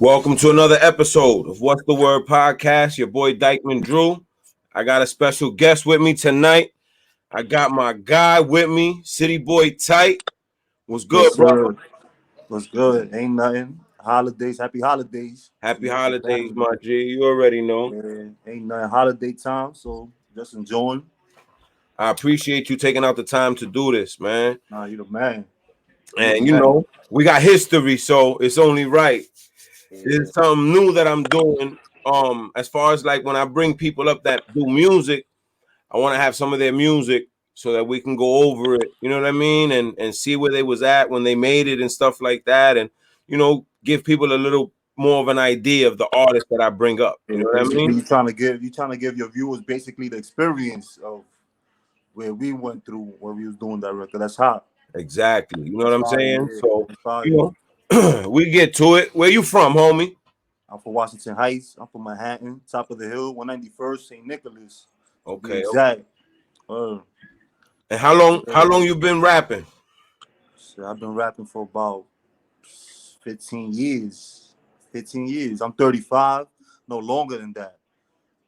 Welcome to another episode of What's the Word podcast. Your boy Dykeman Drew. I got a special guest with me tonight. I got my guy with me, City Boy Tight. What's good, Yes, brother? sir. What's good? Ain't nothing. Holidays. Happy holidays to Happy you and your holidays, family. my G. You already know. Yeah, ain't nothing. Holiday time, so just enjoying. I appreciate you taking out the time to do this, man. Nah, you the man. You the And man. we got history, so it's only right. Yeah. It's something new that I'm doing. As far as like when I bring people up that do music, I want to have some of their music so that we can go over it, you know what I mean, and see where they was at when they made it and stuff like that, and give people a little more of an idea of the artist that I bring up. You So know what I basically, mean? you trying to give your viewers basically the experience of where we went through when we was doing that record. That's hot. Exactly. You know what That's I'm fire. saying? Yeah. So, That's fire. you we get to it. Where you from, homie? I'm from Washington Heights. I'm from Manhattan, top of the hill, 191st, St. Nicholas, to be Okay. exact. And how long Yeah. you been rapping? So I've been rapping for about 15 years. 15 years. I'm 35. No longer than that.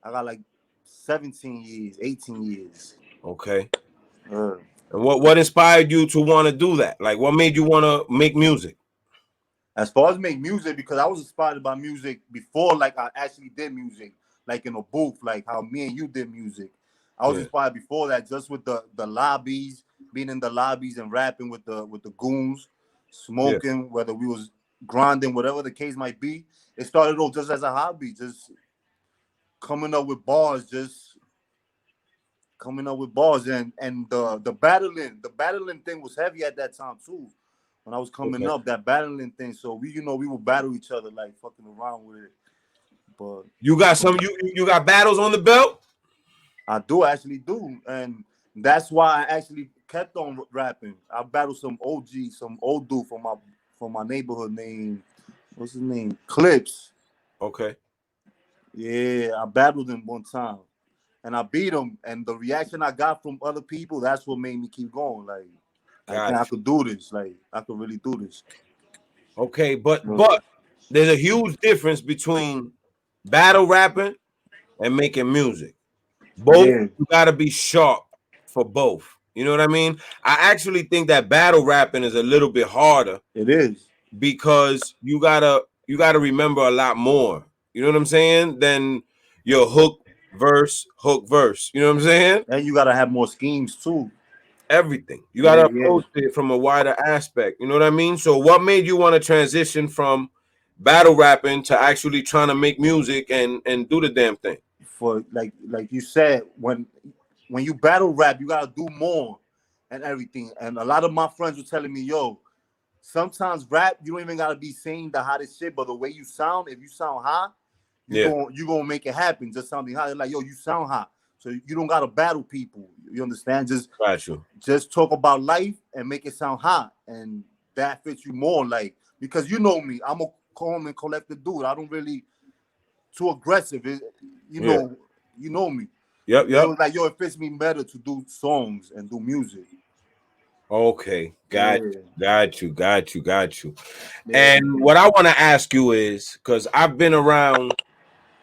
I got like 17 years, 18 years. Okay. Uh, And what inspired you to want to do that? Like, what made you want to make music? as far as make music, because I was inspired by music before, like I actually did music, like in a booth, like how me and you did music. I was Yeah. inspired before that, just with the lobbies, being in the lobbies and rapping with the goons, Yeah. smoking, whether we was grinding, whatever the case might be. It started off just as a hobby, just coming up with bars, just coming up with bars, and the battling thing was heavy at that time too. When I was coming Okay. up, that battling thing, so we would battle each other, like fucking around with it. But You got some. You got battles on the belt. I do actually do, and that's why I actually kept on rapping. I battled some OG, some old dude from my neighborhood named, what's his name, Clips. Okay. Yeah, I battled him one time, and I beat him. And the reaction I got from other people, that's what made me keep going. Like, man, I Gotcha. could do this. Like, I could really do this. Okay, but Uh, there's a huge difference between battle rapping and making music. Both yeah, you gotta be sharp for both. You know what I mean? I actually think that battle rapping is a little bit harder it is. because you gotta remember a lot more. You know what I'm saying? Than your hook verse. You know what I'm saying? And you gotta have more schemes too. Everything. You Yeah, gotta yeah. approach it from a wider aspect. You know what I mean? So what made you want to transition from battle rapping to actually trying to make music and do the damn thing? For like you said, when you battle rap, you gotta do more and everything. And a lot of my friends were telling me, yo, sometimes rap, you don't even gotta be saying the hottest shit, but the way you sound, if you sound hot, Yeah, you gonna make it happen. Just sounding hot. They're like, yo, you sound hot. So you don't gotta battle people. You understand? got you. Just talk about life and make it sound hot. And that fits you more, like, because you know me, I'm a calm and collected dude. I don't really too aggressive. You Yeah. know, you know me. Yep, It yep. was like, yo, it fits me better to do songs and do music. Okay. Yeah, Got you. yeah. And what I want to ask you is because I've been around,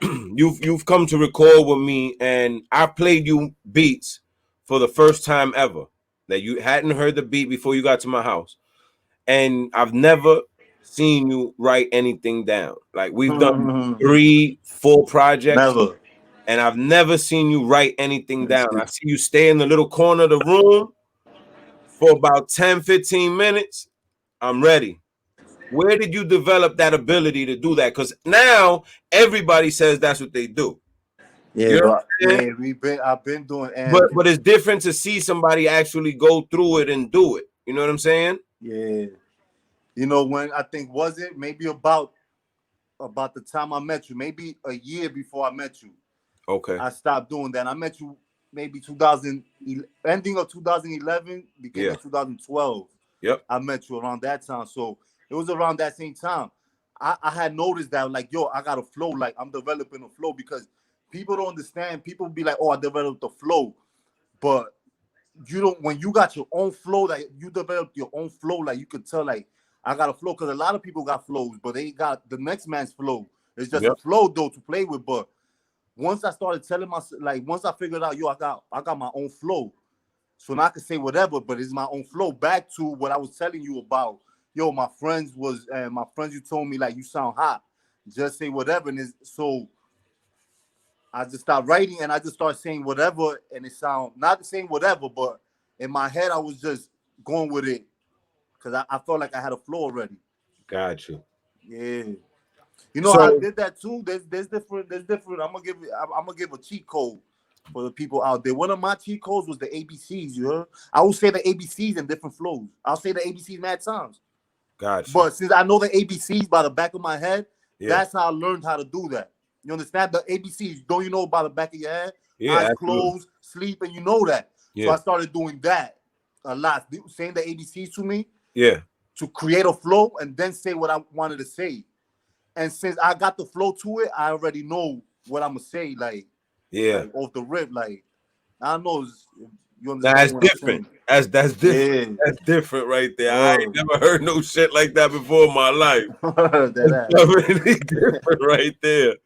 you've come to record with me, and I played you beats for the first time ever that you hadn't heard the beat before you got to my house, and I've never seen you write anything down. Like we've done 3-4 projects, Never. and I've never seen you write anything That's down. good. I see you stay in the little corner of the room for about 10-15 minutes. I'm ready. Where did you develop that ability to do that? Because now everybody says that's what they do. Yeah, You know but what I'm saying? yeah, I've been doing, But it's different to see somebody actually go through it and do it. You know what I'm saying? yeah. You know, when I think, was it maybe about the time I met you, maybe a year before I met you, Okay. I stopped doing that. I met you maybe 2000, ending of 2011, beginning Yeah. of 2012. Yep. I met you around that time. So it was around that same time. I had noticed that, like, yo, I got a flow, like I'm developing a flow, because people don't understand. People be like, oh, I developed a flow. But you don't, when you got your own flow, like you develop your own flow, like you could tell, like I got a flow because a lot of people got flows, but they got the next man's flow. It's just Yep. a flow though to play with. But once I started telling myself, like once I figured out, yo, I got my own flow. So now I can say whatever, but it's my own flow. Back to what I was telling you about. Yo, my friends you told me like you sound hot. Just say whatever. And so I just start writing and I just start saying whatever and it sound not saying whatever, but in my head I was just going with it because I felt like I had a flow already. Got you. Yeah. You know how I So did that too? There's different. I'm gonna give a cheat code for the people out there. One of my cheat codes was the ABCs, you heard? I will say the ABCs in different flows. I'll say the ABCs mad times. got you. But since I know the ABCs by the back of my head, Yeah. that's how I learned how to do that. You understand the ABCs? Don't you know by the back of your head? Yeah, Eyes absolutely. closed, sleep, and you know that. So Yeah. I started doing that a lot, saying the ABCs to me Yeah. to create a flow and then say what I wanted to say. And since I got the flow to it, I already know what I'm gonna say, Yeah. like off the rip. Like I don't know if you That's understand what I'm different. saying. That's different. Yeah, That's different right there. I ain't never heard no shit like that before in my life. that That's really different right there.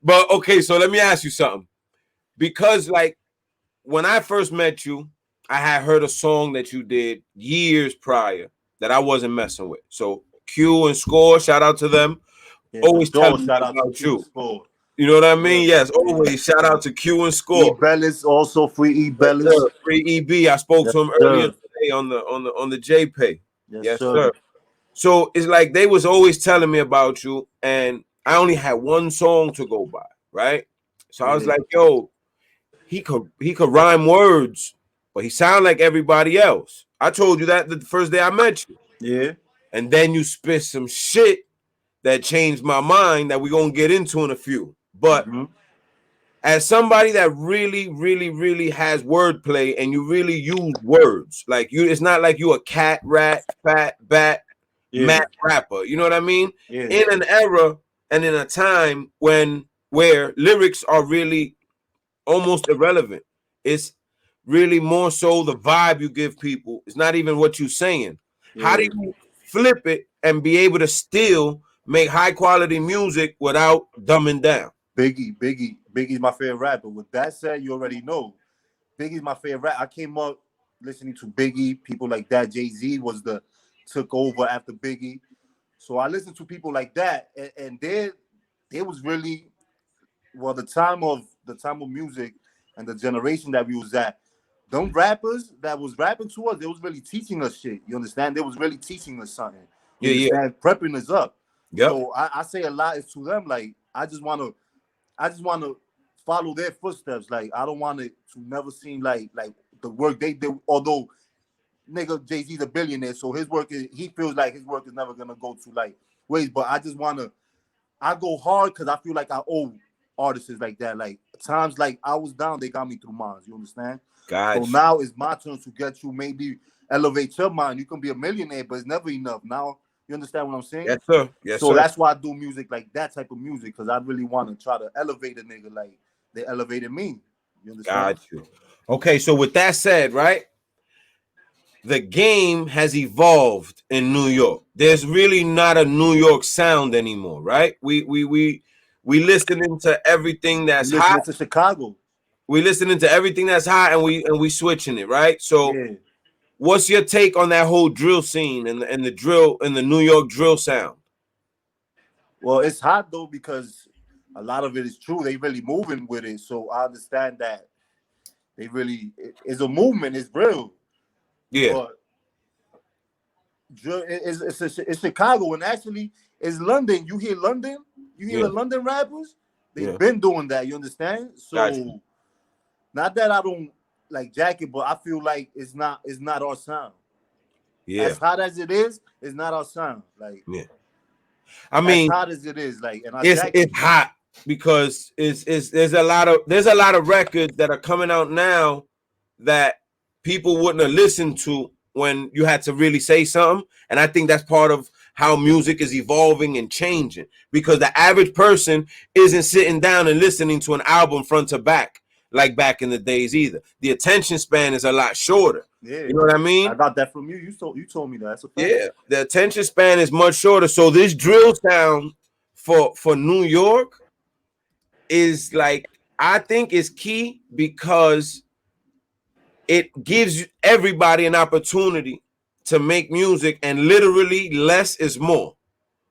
But okay, so let me ask you something. Because like when I first met you, I had heard a song that you did years prior that I wasn't messing with. So Q and Score, shout out to them. yeah, for Always sure. telling me Shout out to about Q you. Sport. You know what I Yeah, mean? Yes, yeah. always shout out to Q and E Score. Bellis also free E Yes, Bellis. sir. Free EB. I spoke Yes, to him earlier sir. today on the JPay. Yes, Yes, sir. sir. So it's like they was always telling me about you, and I only had one song to go by, right? So I was Yeah, like, yo, he could rhyme words, but he sound like everybody else. I told you that the first day I met you. yeah. And then you spit some shit that changed my mind that we're gonna get into in a few. But Mm-hmm. as somebody that really, really, really has wordplay and you really use words, like you, it's not like you a cat, rat, fat, bat, Yeah, mat rapper. You know what I mean? yeah, In an era and in a time where lyrics are really almost irrelevant. It's really more so the vibe you give people. It's not even what you're saying. How do yeah. you flip it and be able to still make high quality music without dumbing down? Biggie's my favorite rapper. With that said, you already know Biggie's my favorite rap. I came up listening to Biggie, people like that. Jay-Z took over after Biggie. So I listened to people like that, and they was really well the time of music and the generation that we was at. Them rappers that was rapping to us, they was really teaching us shit. You understand? They was really teaching us something. You Yeah, yeah. understand? Prepping us up. Yep. So I say a lot is to them. Like I just want to follow their footsteps. Like I don't want it to never seem like the work they did. Although nigga Jay-Z's a billionaire, so he feels like his work is never gonna go to like waste. But I go hard because I feel like I owe artists like that. Like times like I was down, they got me through mine. You understand? So Gotcha. now it's my turn to get you maybe elevate your mind. You can be a millionaire, but it's never enough. Now you understand what I'm saying? Yes, sir. Yes, So sir. that's why I do music like that type of music because I really want to try to elevate a nigga like they elevated me. You understand? Got you. Okay, so with that said, right? The game has evolved in New York. There's really not a New York sound anymore, right? We listening to everything You that's hot. listening to Chicago? We listening to everything that's hot, and we switching it, right? So, Yeah. what's your take on that whole drill scene and the drill and the New York drill sound? Well, it's hot though because a lot of it is true. They really moving with it, so I understand that it's a movement. It's real, Yeah, but it's Chicago and actually it's London. You hear London? You hear yeah, the London rappers? They've yeah. been doing that. You understand? Gotcha. So not that I don't like Jacket, but I feel like it's not our sound. Yeah, As hot as it is, it's not our sound. Like yeah. I as mean, hot as it is, like and I it's Jacket. hot because it's there's a lot of records that are coming out now that people wouldn't have listened to when you had to really say something. And I think that's part of how music is evolving and changing because the average person isn't sitting down and listening to an album front to back. like back in the days either. The attention span is a lot shorter. Yeah, You know what I I mean? got that from you. You told me that. That's a fact. Yeah, the attention span is much shorter. So this drill sound for New York is like, I think is key because it gives everybody an opportunity to make music, and literally less is more.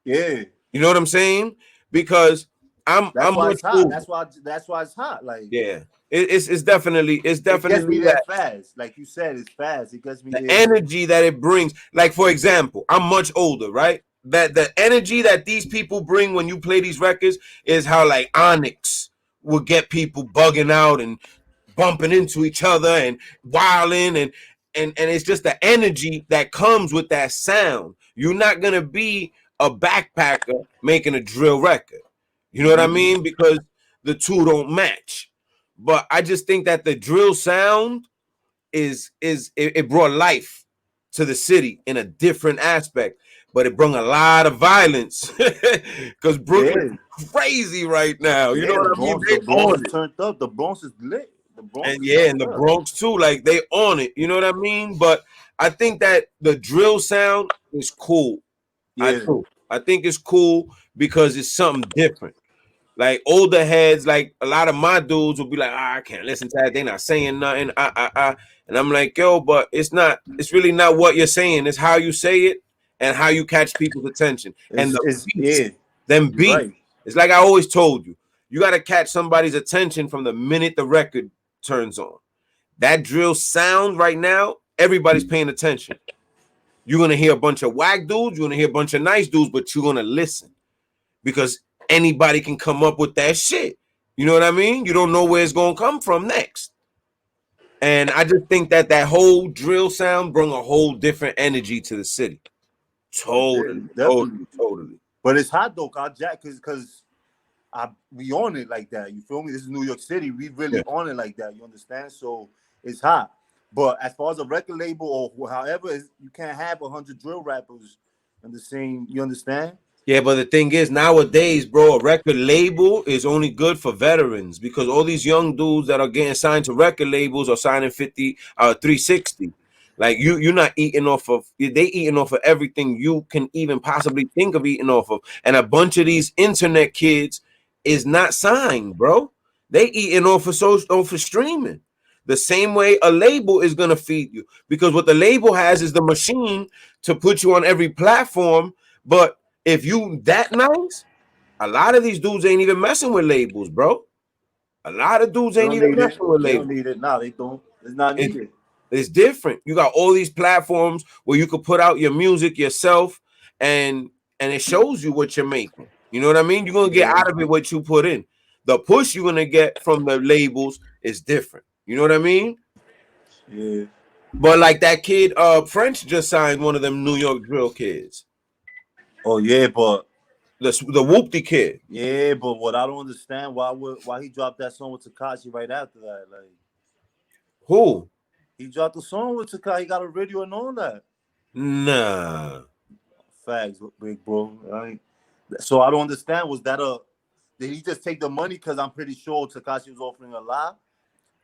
Yeah, You know what I'm saying? Because that's I'm why much it's hot. older. That's why it's hot. Like Yeah, it's definitely it gets me there that fast. Like you said, it's fast. It gets me the there. energy that it brings. Like for example, I'm much older, right? That the energy that these people bring when you play these records is how like Onyx will get people bugging out and bumping into each other and wilding, and it's just the energy that comes with that sound. You're not gonna be a backpacker making a drill record. You know what I Mhm. mean? Because the two don't match. But I just think that the drill sound it brought life to the city in a different aspect, but it brought a lot of violence because Brooklyn Yeah, is crazy right now. You know yeah. The what I mean? Bronx, They the Bronx on is it. turned up. The Bronx is lit. The And Bronx is yeah, in turned the up. Bronx too, like they on it. You know what I mean? But I think that the drill sound is cool. I Yeah, do. I think it's cool because it's something different. Like older heads, like a lot of my dudes will be like, I can't listen to that. They not saying nothing. And I'm like, yo, but it's not. It's really not what you're saying. It's how you say it and how you catch people's attention. And the it's beats, yeah. them You're beats. right. It's like I always told you. You got to catch somebody's attention from the minute the record turns on. That drill sound right now, everybody's paying attention. You're gonna hear a bunch of whack dudes. You're gonna hear a bunch of nice dudes, but you're gonna listen because anybody can come up with that shit. You know what I mean? You don't know where it's gonna come from next. And I just think that that whole drill sound brought a whole different energy to the city. It did Totally, totally, definitely. totally. But it's hot though, cause Jack, cause I we on it like that. You feel me? This is New York City. We Yeah. really on it like that. You understand? So it's hot. But as far as a record label or however, you can't have 100 drill rappers in the same. You understand? Yeah, but the thing is, nowadays, bro, a record label is only good for veterans because all these young dudes that are getting signed to record labels are signing 50, 360. Like you're not eating off of they eating off of everything you can even possibly think of eating off of. And a bunch of these internet kids is not signed, bro. They eating off of social off of streaming. The same way a label is gonna feed you because what the label has is the machine to put you on every platform, but if you that nice, a lot of these dudes ain't even messing with labels, bro. A lot of dudes They ain't don't even need it. messing with They don't labels. need it. Nah, they don't. It's not It, needed. it's different. You got all these platforms where you could put out your music yourself, and it shows you what you're making. You know what I mean? You're gonna get Yeah, out of it what you put in. The push you're gonna get from the labels is different. You know what I mean? yeah. But like that kid, French just signed one of them New York drill kids, Oh yeah, but the Whoopty kid. what I don't understand why he dropped that song with Takashi right after that. Like Who? he dropped the song with Takashi. He got a video and all that. Nah. Facts, big bro. Right? So I don't understand. Was that a did he just take the money? Because I'm pretty sure Takashi was offering a lot.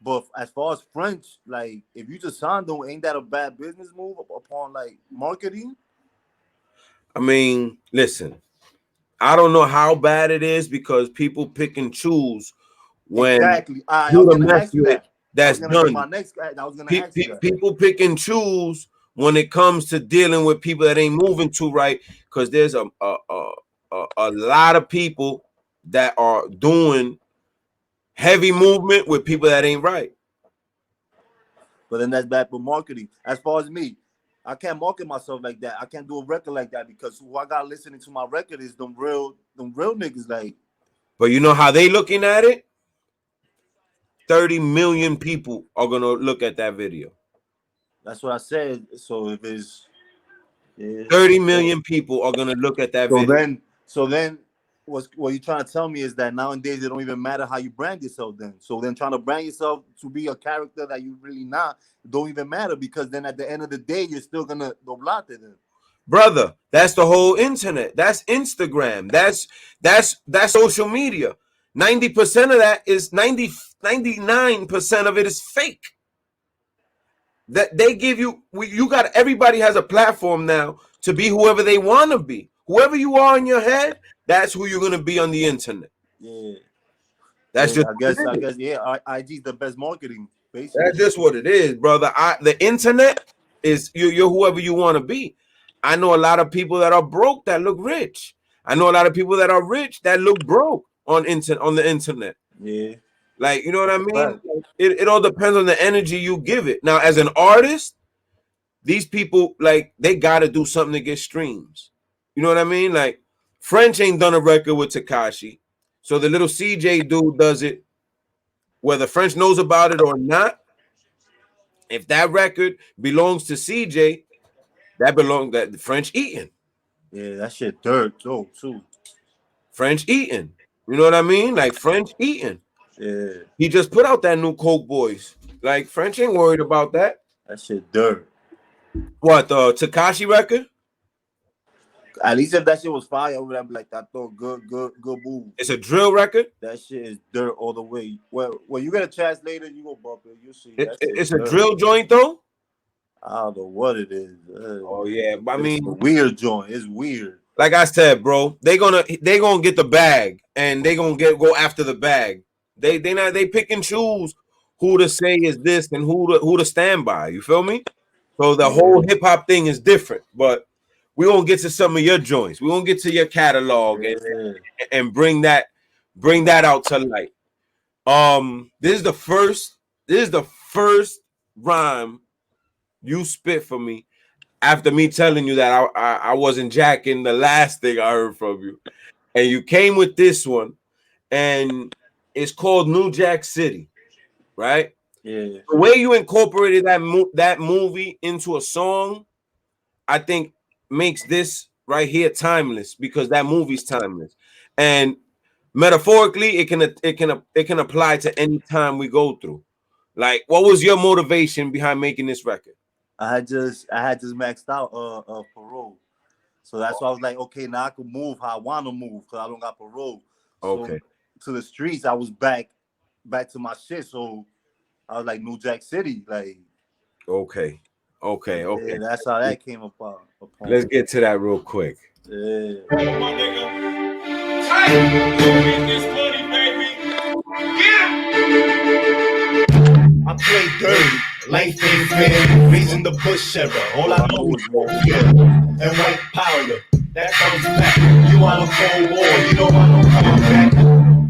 But as far as French, like if you just signed them, ain't that a bad business move upon like marketing? I mean, listen, I don't know how bad it is because people pick and choose when Exactly. I who was to gonna mess ask you with that. That was that's gonna be done. my next. I was gonna ask you that. People pick and choose when it comes to dealing with people that ain't moving too right because there's a lot of people that are doing heavy movement with people that ain't right. But then that's bad for marketing. As far as me, I can't market myself like that. I can't do a record like that because who I got listening to my record is them real niggas. Like But you know how they looking at it? 30 million people are gonna look at that video. that's what I said. So if it's yeah. 30 So, million people are gonna look at that so video. then so then what you're trying to tell me is that nowadays it don't even matter how you brand yourself then. So then trying to brand yourself to be a character that you really not don't even matter because then at the end of the day you're still gonna doblate then. Brother, that's the whole internet. That's Instagram. That's social media. 90% of that is 99% of it is fake. That they give you, you got, everybody has a platform now to be whoever they want to be. Whoever you are in your head, that's who you're going to be on the internet. Yeah. That's just I guess, yeah. IG is the best marketing, basically. That's just what it is, brother. The internet is you're whoever you want to be. I know a lot of people that are broke that look rich. I know a lot of people that are rich that look broke on the internet. Yeah. Like, you know what I mean? Right. It all depends on the energy you give it. Now, as an artist, these people, like, they gotta do something to get streams. You know what I mean? Like, French ain't done a record with Tekashi, so the little CJ dude does it, whether French knows about it or not. If that record belongs to CJ, that the French eating. Yeah, that shit dirt too. French eating. You know what I mean? Like French eating. Yeah. He just put out that new Coke Boys. Like French ain't worried about that. That shit dirt. What, the Tekashi record? At least if that shit was fire, I would have like that though. Good move. It's a drill record. That shit is dirt all the way. Well, when you get a chance later, you go bump it. You see. It's a drill joint though. I don't know what it is. Oh yeah, I mean, it's a weird joint. It's weird. Like I said, bro, they gonna get the bag and they gonna go after the bag. They pick and choose who to say is this and who to stand by. You feel me? So the whole hip hop thing is different, but we gonna get to some of your joints. We gonna get to your catalog and bring that out to light. This is the first rhyme you spit for me after me telling you that I wasn't jacking the last thing I heard from you, and you came with this one, and it's called New Jack City, right? Yeah. The way you incorporated that movie into a song, I think makes this right here timeless, because that movie's timeless, and metaphorically it can apply to any time we go through. Like, what was your motivation behind making this record? I had just maxed out parole, so that's why I was like, okay, now I can move how I want to move because I don't got parole. So Okay. To the streets, I was back to my shit. So I was like New Jack City, like. Okay. Yeah, that's how that came upon. Let's get to that real quick. Yeah. I play dirty, life ain't fair. Raising the bush era, all I know is warfare and white powder. That comes back. You wanna cold war? You know I don't come back.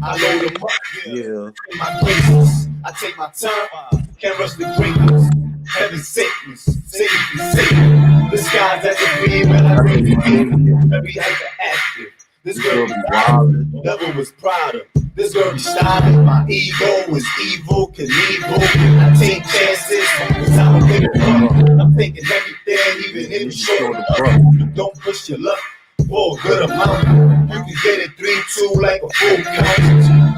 I load them up, yeah. In my places, I take my time. Can't rush the greatness. Heaven sickness, Satan Satan. The skies at the beam when I bring it in. Very hyperactive. This girl be wild. Devil was prouder. This girl be styling. My ego is evil, Knievel. I take chances. Cause I'm a big brother. I'm taking everything, even if it's short. Don't push your luck for a good amount. You can get it 3-2 like a full count.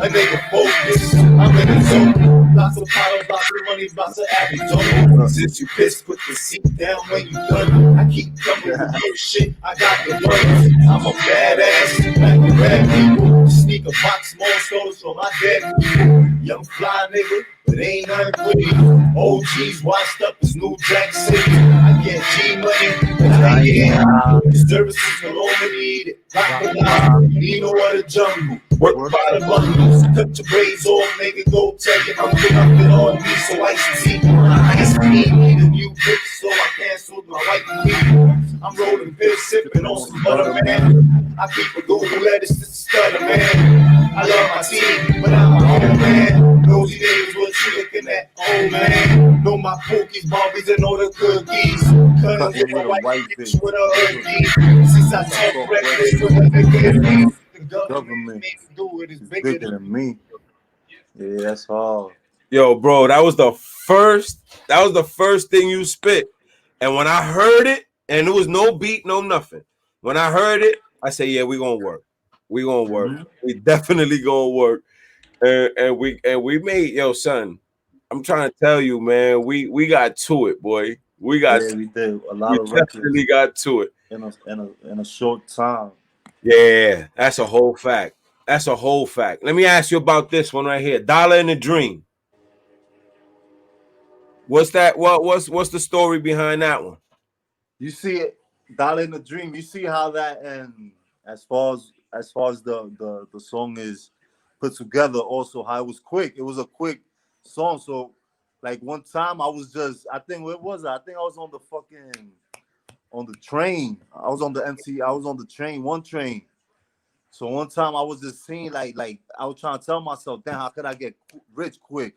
A nigga focus. I'm in the zone. Lots of power, lots of money, lots of attitude. Since you pissed, put the seat down when you done. I keep coming with your shit. I got the guns. I'm a badass, like the red people. Sneak a box, more stones from my dead people. Young fly nigga, but ain't nothing with me. OGs washed up as New Jack City. I get G money, but I ain't. Services alone need it. Rock the line, you know what a jungle. Work by the bundles, cut your braids off, nigga, go tell you I'm nothing on me, so I see my ice cream, need a new bitch, so I canceled my white cream. I'm rolling pills, sipping on some butter, man. I keep a Google lettuce, this is stutter, man. I love my team, but I'm my own man. Nosy niggas, what you looking at, oh man? Know my pokies, Barbies, and all the cookies. Cutting with a white bitch with a hoodie. Since I talk reckless with a nigga, the government do it is bigger than me. Yeah, that's hard. Yo, bro, that was the first thing you spit. And when I heard it, and there was no beat, no nothing. When I heard it, I said, yeah, we gonna work. We gonna work. Mm-hmm. We definitely gonna work. And we made, yo, son, I'm trying to tell you, man, we got to it, boy. We did a lot of records. Definitely got to it in a short time. Yeah, that's a whole fact. That's a whole fact. Let me ask you about this one right here. Dollar in a Dream. What's that? What's the story behind that one? You see it, Dollar in the Dream. You see how that, and as far as the song is put together, also how it was quick. It was a quick song. So like one time I think where was I? I think I was on the fucking on the train. I was on the MC. I was on the train, one train. So one time I was just seeing like I was trying to tell myself, damn, how could I get rich quick?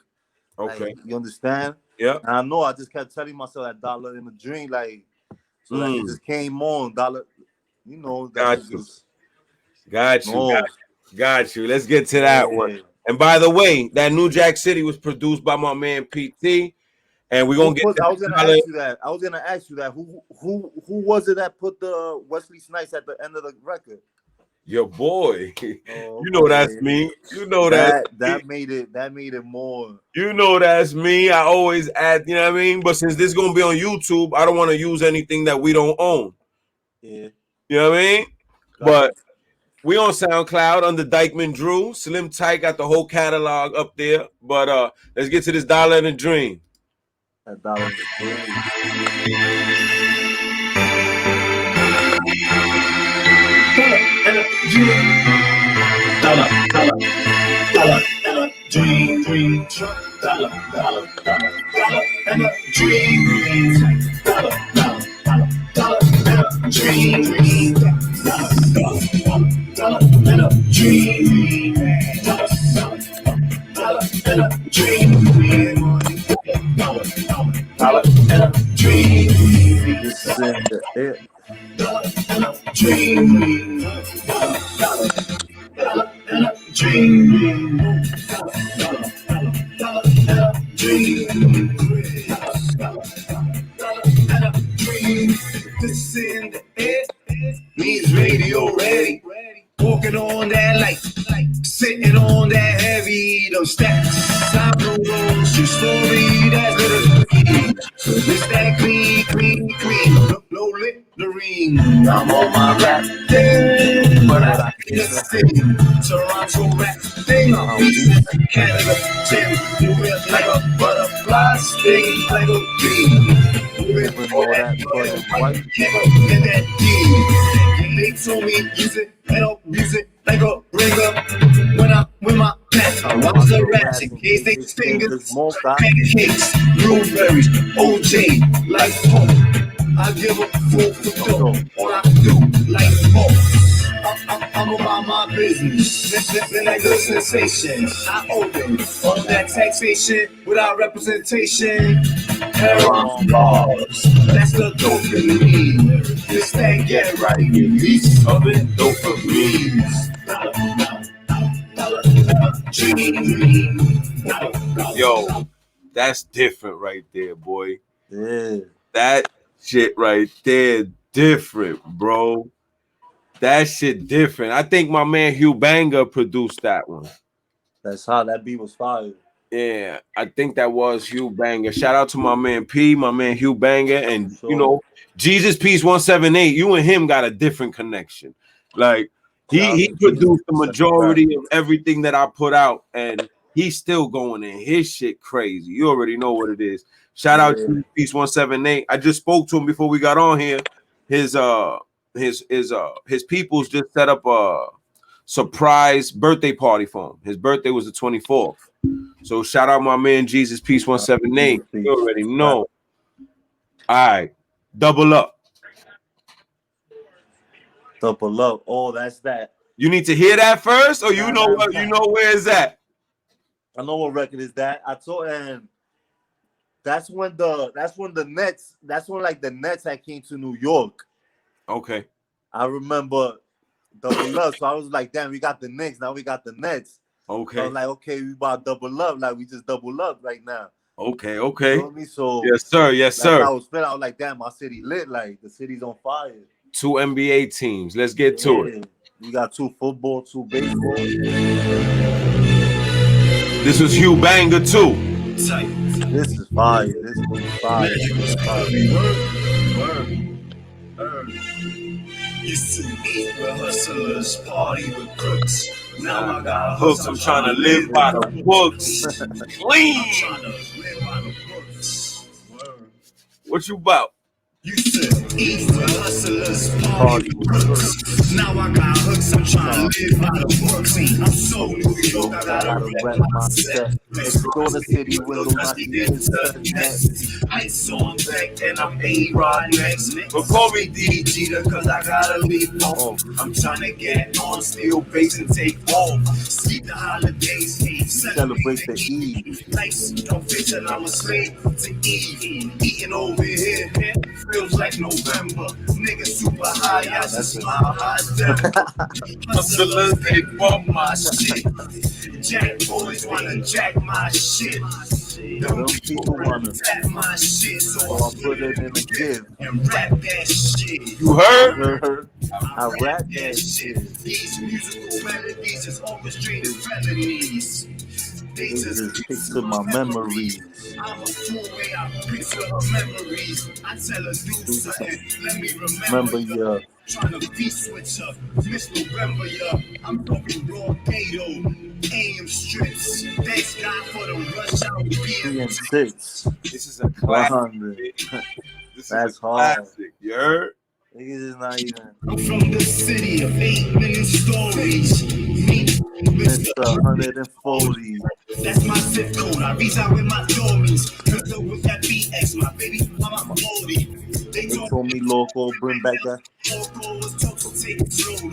Like Okay. you understand? Yeah. And I know I just kept telling myself that Dollar in the Dream, like so that it just came on Dollar. You know that Got shit you. just Got you. no. Got you. Let's get to that one. Yeah. And by the way, that New Jack City was produced by my man PT. And we're Who gonna get put? to I was gonna Dollar. ask you that. I was gonna ask you that. Who was it that put the Wesley Snipes at the end of the record? Your boy. Oh, You know that's okay. me. You know that's That me. made it more. You know that's me. I always add, you know what I mean? But since this is gonna be on YouTube, I don't want to use anything that we don't own. Yeah. You know what I mean? Got But we on SoundCloud under Dykeman Drew. Slim Tight got the whole catalog up there. But let's get to this Dollar in a Dream. that Dollar in the Dream. Dollar, dollar, dollar, dollar, dream, dream, dollar, dollar, dollar, dollar, and a dream, dollar, dollar, dollar, dollar, and a dream, dream, dollar, dollar, dollar, dollar, and a dream, dollar, dollar, dollar, and a dream, dollar, dollar, dollar, and a dream, This is in the air. dollar, and a dream, dollar, dollar. Dream, this in the air means radio ready. Walking on that light, sitting on that heavy, those stacks. I know your story, that's little. So this that clean, clean, clean, no littering. I'm on my rap thing, but I can't sing. Toronto rap thing, I'm beating Canada, Tim, moving like a butterfly, sting like a bee. Moving all that white, and that D. They told me use it, use it like a ringer. When I with my pack, I watch the rats in case they fingers, pancakes, blueberries, OJ, like home. I give a fool for dough, all I do, like home. I'm about my business, living like a sensation. I open all that taxation without representation. Hair bars, that's the dopamine. This thing get right, release of it, dopamine. Yo, that's different right there, boy. Yeah. That shit right there, different, bro. That shit different. I think my man Hugh Banger produced that one. That's how that beat was fired. Yeah, I think that was Hugh Banger. Shout out to my man P, my man Hugh Banger, and Sure. you know, Jesus Peace 178. You and him got a different connection. Like he produced the majority of everything that I put out, and he's still going in his shit crazy. You already know what it is. Shout out to Peace 178. I just spoke to him before we got on here. His peoples just set up a surprise birthday party for him. His birthday was the 24th. So shout out my man Jesus Peace 178. You already know. All right, double up. Double up. Oh, that's that. You need to hear that first, or you know what? You know where is that? I know what record is that. I told, and that's when the Nets. That's when like the Nets had came to New York. Okay. I remember double up. So I was like, damn, we got the Knicks. Now we got the Nets. Okay. So I was like, okay, we about double up. Like we just double up right now. Okay. You Okay. know me? So Yes, sir. Yes, sir. I was feeling. I was like, damn, my city lit. Like the city's on fire. 2 NBA teams. Let's get to it. You got 2 football, 2 baseball. This was Hugh Banger too. This is fire. This is fire. Used to eat with hustlers, party with crooks. Now I got Hooks, hooks, I'm trying to live by the books. Clean. I'm trying to live by the books. Word. What you about? Used to eat with hustlers, party Party with with crooks. crooks. Now I got hooks, I'm trying to live by the books. I'm so New York, I I gotta gotta rep rep my my set. set. Explore the city with little nasty internet. Ice on deck, and I'm A-Rod next. But call me DG cause I gotta leave off. Oh, I'm trying to get on steel base and take off. Sleep the holidays, celebrate the Eve. Nice, don't fit and I'm a slave to Eve. Eating over here, feels like November. Niggas super high, I just smile high Denver. Hustlers, they bump my shit. Jack boys wanna jack my shit. Them people wanna tap my shit, so So I put it in a gift. and rap that shit. You heard? I rap that shit. These musical melodies is orchestrated felonies. They This is picture my memories. I'm a fool way I picture her memories. I tell her do something, let me Remember ya. Trying to be switcher, Miss November, yeah. I'm talking raw Gato, AM strips. Thanks God for the rush out 3 and 6. This is a classic. 100. This is That's a hard. classic. You heard? Niggas is not even. I'm from the city of 8 million stories. Me, Mr. 140. that's my zip code. I reach out with my dormies. Hooked up with that BX, my baby, I'm a 40. They They told me loco, bring back that. Loco was told to take it slow.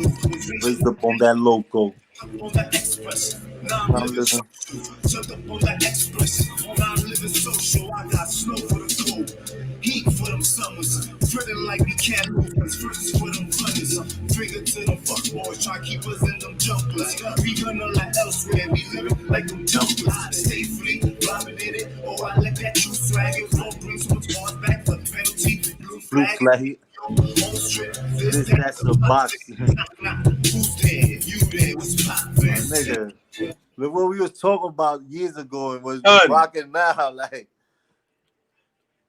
Raised up on that loco. On that express. Now I'm I'm living living. Shut up on that express. Now I'm living social. I got snow for the cold. Heat for them summers. Threading like we can't move. First for them runners. Trigger to them fuck boys. Try keep us in them jumpers. We gonna like elsewhere. We living like them jumpers. Stay free. Robbing in it. Oh, I let that true swag. It won't bring so much bars back for penalty. Blue Blue flag. flag. This, that's a box. Who's there? You there? What's poppin'? Nigga. Look what we was talking about years ago and was Done. rocking now. Like,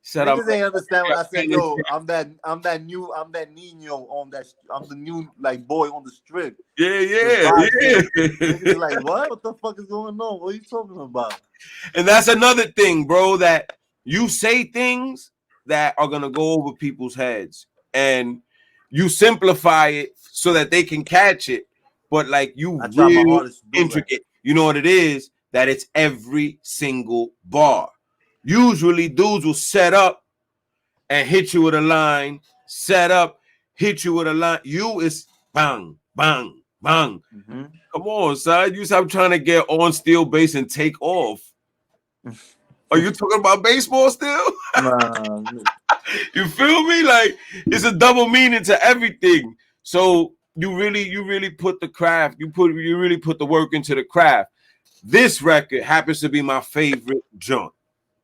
Shut up. niggas ain't understand when I said, yo, I'm that Nino on that. I'm the new like boy on the strip. Yeah. Niggas like, what the fuck is going on? What are you talking about? And that's another thing, bro, that you say things that are gonna go over people's heads, and you simplify it so that they can catch it. But like you I try my really hardest to do intricate. You know what it is? That it's every single bar. Usually dudes will set up and hit you with a line, set up, hit you with a line. You is bang, bang, bang. Mm-hmm. Come on, son. You stop trying to get on steel base and take off. Are you talking about baseball still? Nah, You feel me? Like it's a double meaning to everything. So you really put the craft, you really put the work into the craft. This record happens to be my favorite joint.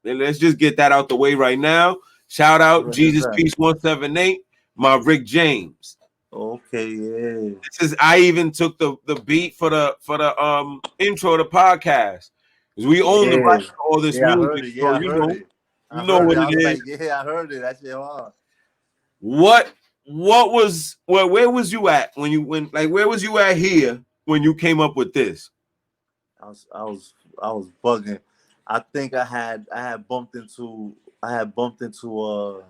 And let's just get that out the way right now. Shout out What is Jesus that? Peace 178, my Rick James. okay, yeah. This is I even took the beat for the intro to the podcast. Because we own the rights to all this Yeah, I music. heard it. So Yeah, I you heard know, it. you know what I it was is. like, yeah, I heard it. That shit hard. What was where was you at when where was you at here when you came up with this? I was bugging. I think I had bumped into a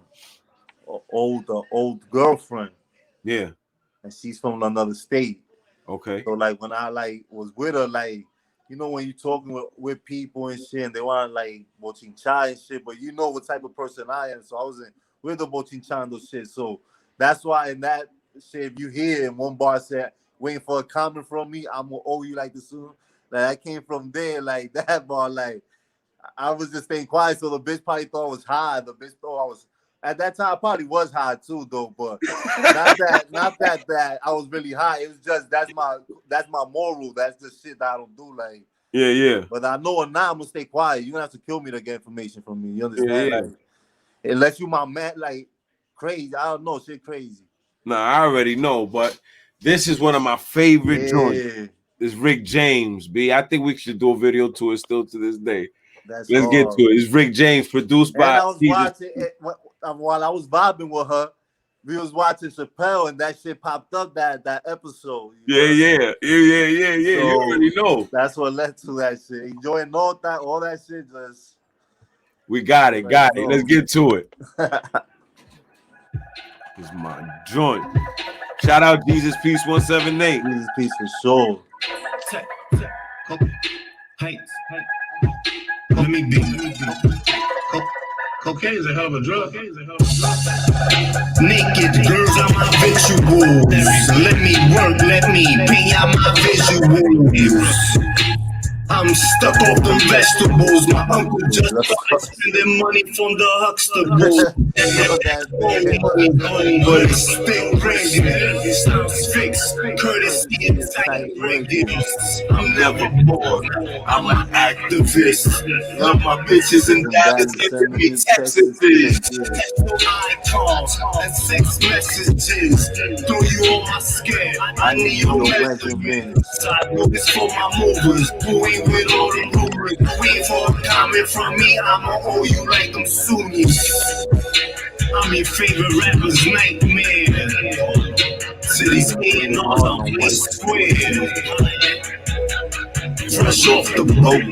old girlfriend, Yeah. and she's from another state. Okay. So like when I like was with her, like you know when you talking with people and shit, and they want like bochincha and shit, but you know what type of person I am. So I was with the bochinchando shit. So that's why in that shit, if you hear in one bar said waiting for a comment from me, I'm gonna owe you like this soon. Like I came from there, like that bar, like I was just staying quiet. So the bitch probably thought I was high. The bitch thought I was at that time I probably was high too, though, but not that I was really high. It was just that's my moral. That's the shit that I don't do. Like Yeah. but I know now I'm gonna stay quiet. You're gonna have to kill me to get information from me. You understand? Yeah. Like unless you my man, like crazy. I don't know, shit crazy. Nah, I already know, but this is one of my favorite joints. This Rick James, B. I think we should do a video to it still to this day. Let's get to it. It's Rick James, produced by I was watching it while I was vibing with her. we was watching Chappelle and that shit popped up that episode. Yeah. You So already know. that's what led to that shit. Enjoying all that shit. Just We got it. Let's get to it. This is my joint. Shout out Jesus Peace 178. Jesus Peace for sure. Hey, let me be. Cocaine is a hell of a drug. Naked girls are my visuals. Let me work, let me pay out my visuals. I'm stuck off them vegetables. My uncle just started spending money from the Huxtables. But it's still ringing. It sounds fixed. Courtesy and tight ringing. I'm never bored. I'm an activist. Love my bitches in Dallas. Sending me Texas. Icons and sex messages. Throw you on my skin. I need your measurements. Sidewalks for my movers. Who ain't with all the rumors? Wait for a comment from me. I'ma owe you like them Sunnis. I'm your favorite rapper's nightmare. City's getting on the square. Fresh off the boat.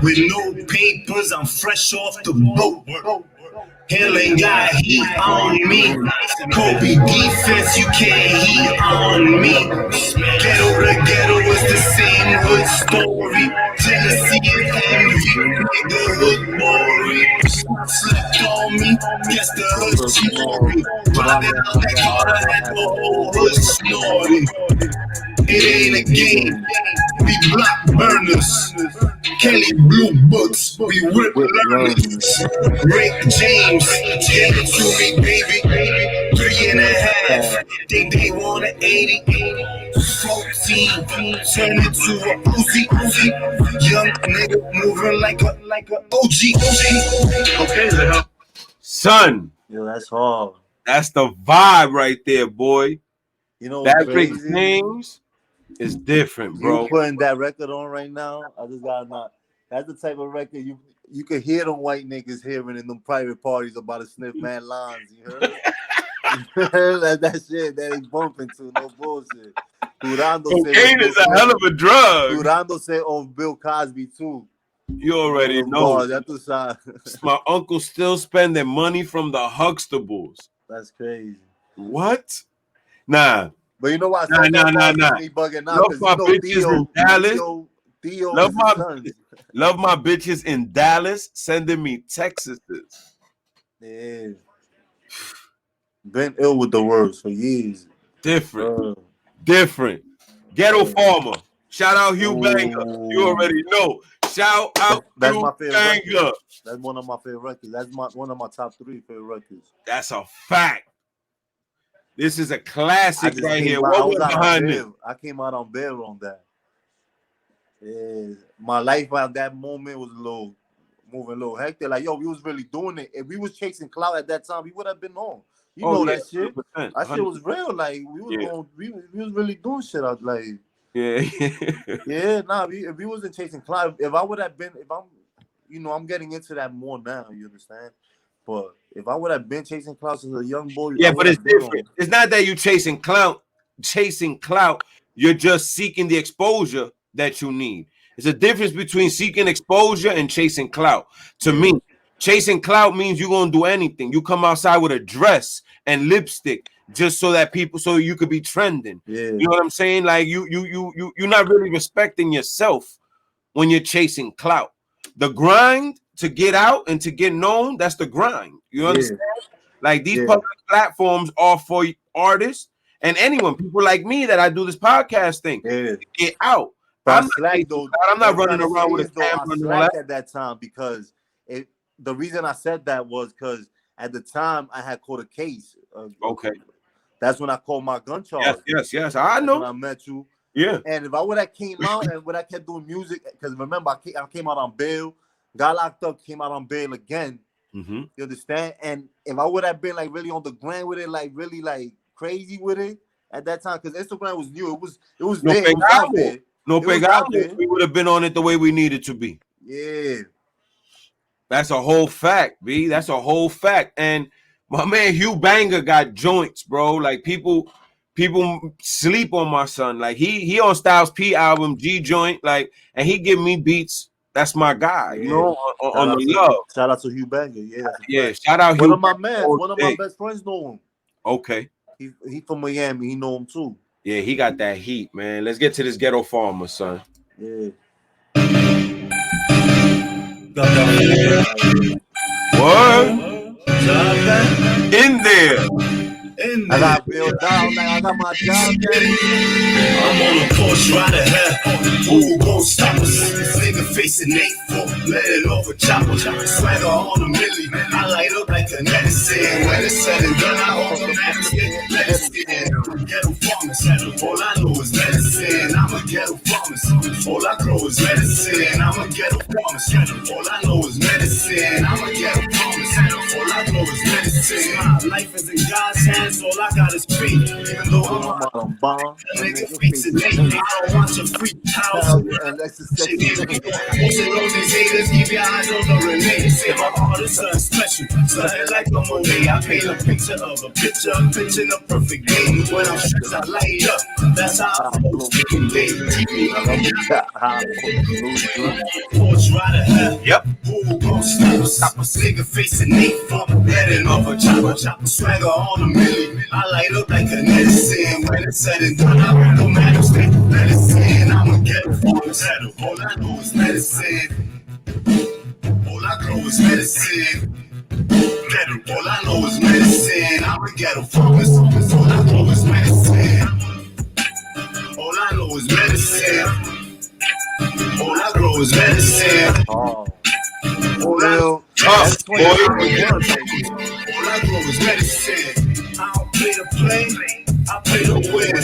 With no papers, I'm fresh off the boat. Hell ain't got heat on me. Kobe defense, you can't heat on me. Ghetto to ghetto is the same hood story. Jealousy and envy, nigga hood boring. Slept on me, guess the hood snoring. Driving out that car, had the whole hood snoring. It ain't a game, we block burners. Kelly Blue Books, we whip learners. Rick James, give it to me, baby. 3.5, think they want an 80. 14, turn it to a Uzi. Young nigga moving like a OG. Okay, the hell. Son. Yo, that's hard. That's the vibe right there, boy. You know that big things is different, bro. You putting that record on right now, I just gotta not. That's the type of record you could hear them white niggas hearing in them private parties about to sniff mad lines. You heard? You heard that shit that they bumping to, no bullshit. Cocaine is a hell of a drug. Durando said of Bill Cosby too. You already know. That's my uncle still spending money from the Huxtables. That's crazy. What? Nah. But you know what? Nah. Bugging out, love my bitches in Dallas. Love my bitches in Dallas sending me Texas. Yeah. Been ill with the words for years. Different. Ghetto Farmer. Shout out Hugh Banger. You already know. Shout out That's Hugh my favorite Banger. Record. That's one of my favorite records. That's one of my top 3 favorite records. That's a fact. This is a classic right here. What was behind it? I came out on bail on that. Yeah. My life at that moment was moving a little hectic. Like, yo, we was really doing it. If we was chasing clout at that time, we would have been on. You know that shit. 100%. That shit was real. Like, we was we was really doing shit out like. Yeah. If we wasn't chasing clout, if I would have been, I'm getting into that more now, you understand? But if I would have been chasing clout as a young boy, but it's different. It's not that you chasing clout. You're just seeking the exposure that you need. It's a difference between seeking exposure and chasing clout. To me, chasing clout means you're gonna do anything. You come outside with a dress and lipstick just so you could be trending. Yeah. You know what I'm saying? Like you're not really respecting yourself when you're chasing clout. The grind to get out and to get known, that's the grind. You understand? Like these public platforms are for artists and anyone, people like me that I do this podcast thing. Get out. But I'm not running around with a camera at that time because the reason I said that was because at the time I had caught a case. Okay. That's when I called my gun charge. Yes. I know. When I met you. Yeah. And if I would have came out and when I kept doing music, because remember I came out on bail, got locked up, came out on bail again. Mm-hmm. You understand? And if I would have been like really on the grind with it, like really like crazy with it at that time, because Instagram was new. It was there. It was out there. We would have been on it the way we needed to be. Yeah. That's a whole fact, B. That's a whole fact. And My man Hugh Banger got joints, bro. Like people sleep on my son. Like he on Styles P album G joint, like, and he give me beats. That's my guy, you know, on the love. Shout out to Hugh Banger. Yeah, that's a Yeah, fact. shout out One Hugh. of my mans, all one of day. my best friends know him. Okay. He from Miami. He know him too. Yeah, he got that heat, man. Let's get to this Ghetto Farmer, son. Yeah. What? In there. I got built down like I got my job. I'm on a Porsche right ahead. Who gon' stop us? This nigga facing 8-4, let it over chopper. Swagger on a milli, I light up like a medicine. When it's said and done, I automatically medicine. Ghetto Farmer, all I know is medicine. I'm a ghetto farmer, all I grow is medicine. I'm a ghetto farmer, all I know is medicine. I'm a ghetto farmer, all I know is medicine. My life is in God's hands, all I got is free. Even though I'm a bomb. nigga face it, I don't want your free house. And that's the second thing. Most of those haters, keep your eyes on the renee. Say my heart is something special, something like a Monet. I paint a picture of a picture a perfect day. When I'm stressed, I light up. That's how I flow. Speaking day, Porsche right ahead. Yep. Who gon' stop us? Nigga facing 8-4, letting off a chopper. Swagger on a milli, I light up like a medicine. When it's said and done, I don't matter, stay medicine. I'm a ghetto farmer, all I know is medicine. All I grow is medicine. Ghetto, all I know is medicine. I'm a ghetto farmer, all I grow is medicine. All I know is medicine. All I grow is medicine. Oh. All That's boy. I grow is medicine. I don't play to play, I play to win.